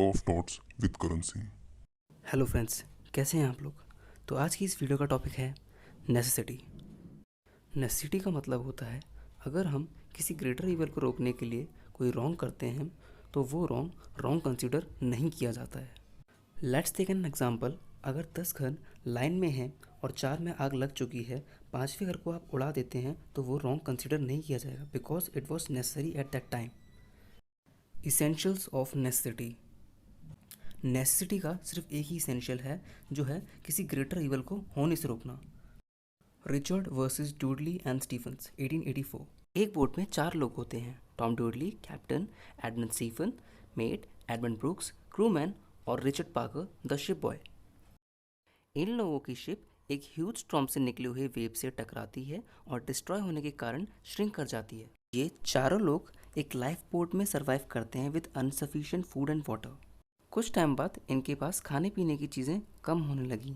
Of thoughts with Karan Singh. Hello friends, कैसे हैं आप लोग। तो आज की इस वीडियो का टॉपिक है नेसेसिटी। नेसेसिटी का मतलब होता है अगर हम किसी ग्रेटर इवल को रोकने के लिए कोई रॉन्ग करते हैं तो वो रॉन्ग कंसीडर नहीं किया जाता है। Let's take an example. अगर 10 घर लाइन में हैं और 4 में आग लग चुकी है, 5वें घर को आप उड़ा देते हैं तो वो रॉन्ग कंसीडर नहीं किया जाएगा because it was necessary at that time. Essentials of necessity. Necessity का सिर्फ एक ही इसेंशियल है जो है किसी ग्रेटर इवल को होने से रोकना। Richard versus Dudley and Stephens 1884। एक बोट में 4 लोग होते हैं, Tom Dudley captain, Edmund Stephen mate, Edmund Brooks crewman और Richard Parker the ship boy. इन लोगों की शिप एक ह्यूज स्टॉर्म से निकले हुए वेव से टकराती है और डिस्ट्रॉय होने के कारण श्रिंक कर जाती है। ये चारों लोग एक लाइफ बोट में सर्वाइव करते हैं विद अनसफिशिएंट फूड एंड वाटर। कुछ टाइम बाद इनके पास खाने पीने की चीज़ें कम होने लगीं।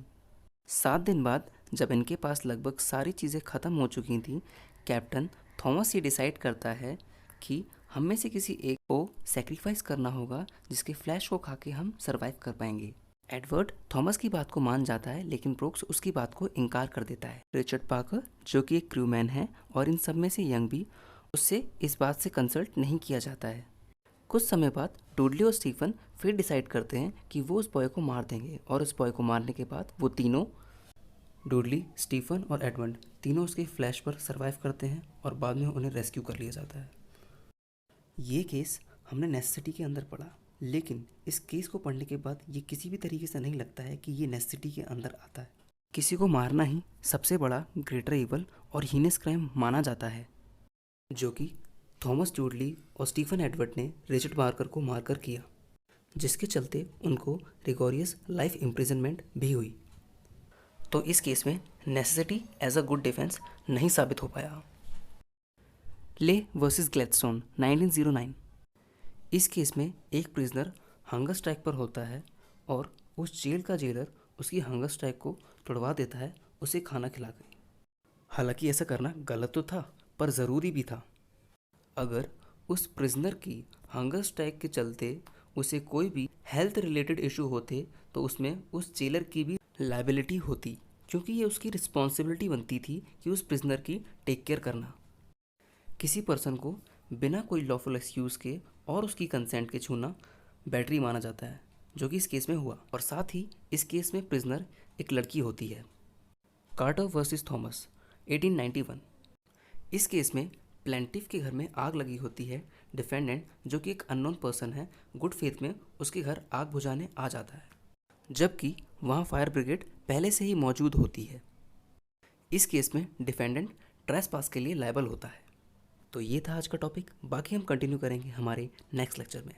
7 दिन बाद जब इनके पास लगभग सारी चीज़ें ख़त्म हो चुकी थीं, कैप्टन थॉमस ये डिसाइड करता है कि हम में से किसी एक को सेक्रीफाइस करना होगा जिसके फ्लैश को खा के हम सर्वाइव कर पाएंगे। एडवर्ड थॉमस की बात को मान जाता है लेकिन ब्रूक्स उसकी बात को इनकार कर देता है। रिचर्ड पार्कर जो कि एक क्रूमैन है और इन सब में से यंग भी, उससे इस बात से कंसल्ट नहीं किया जाता है। कुछ समय बाद डूडली और स्टीफन फिर डिसाइड करते हैं कि वो उस बॉय को मार देंगे और उस बॉय को मारने के बाद वो तीनों, डूडली, स्टीफन और एडमंड, तीनों उसके फ्लैश पर सर्वाइव करते हैं और बाद में उन्हें रेस्क्यू कर लिया जाता है। ये केस हमने नेसेसिटी के अंदर पढ़ा, लेकिन इस केस को पढ़ने के बाद ये किसी भी तरीके से नहीं लगता है कि ये नेसेसिटी के अंदर आता है। किसी को मारना ही सबसे बड़ा ग्रेटर इवल और हीनस क्राइम माना जाता है, जो कि थॉमस डूडली और स्टीफन एडवर्ड ने रिचर्ड पार्कर को मारकर किया, जिसके चलते उनको रिगोरियस लाइफ इम्प्रिजनमेंट भी हुई। तो इस केस में necessity as a good defence नहीं साबित हो पाया। ले वर्सेस ग्लैडस्टोन 1909। इस केस में एक प्रिजनर हंगर स्ट्राइक पर होता है और उस जेल का जेलर उसकी हंगर स्ट्राइक को तोड़वा देता है उसे खाना खिलाकर। हालांकि ऐसा करना गलत तो था पर ज़रूरी भी था। अगर उस प्रिजनर की हंगर स्ट्राइक के चलते उसे कोई भी हेल्थ रिलेटेड इशू होते तो उसमें उस जेलर की भी लायबिलिटी होती, क्योंकि ये उसकी रिस्पॉन्सिबिलिटी बनती थी कि उस प्रिजनर की टेक केयर करना। किसी पर्सन को बिना कोई लॉफुल एक्सक्यूज़ के और उसकी कंसेंट के छूना बैटरी माना जाता है, जो कि इस केस में हुआ। और साथ ही इस केस में प्रिजनर एक लड़की होती है। Carter versus Thomas 1891। इस केस में प्लेंटिफ के घर में आग लगी होती है। डिफेंडेंट जो कि एक अननोन पर्सन है, गुड फेथ में उसके घर आग बुझाने आ जाता है, जबकि वहाँ फायर ब्रिगेड पहले से ही मौजूद होती है। इस केस में डिफेंडेंट ट्रेसपास के लिए लायबल होता है। तो ये था आज का टॉपिक, बाकी हम कंटिन्यू करेंगे हमारे नेक्स्ट लेक्चर में।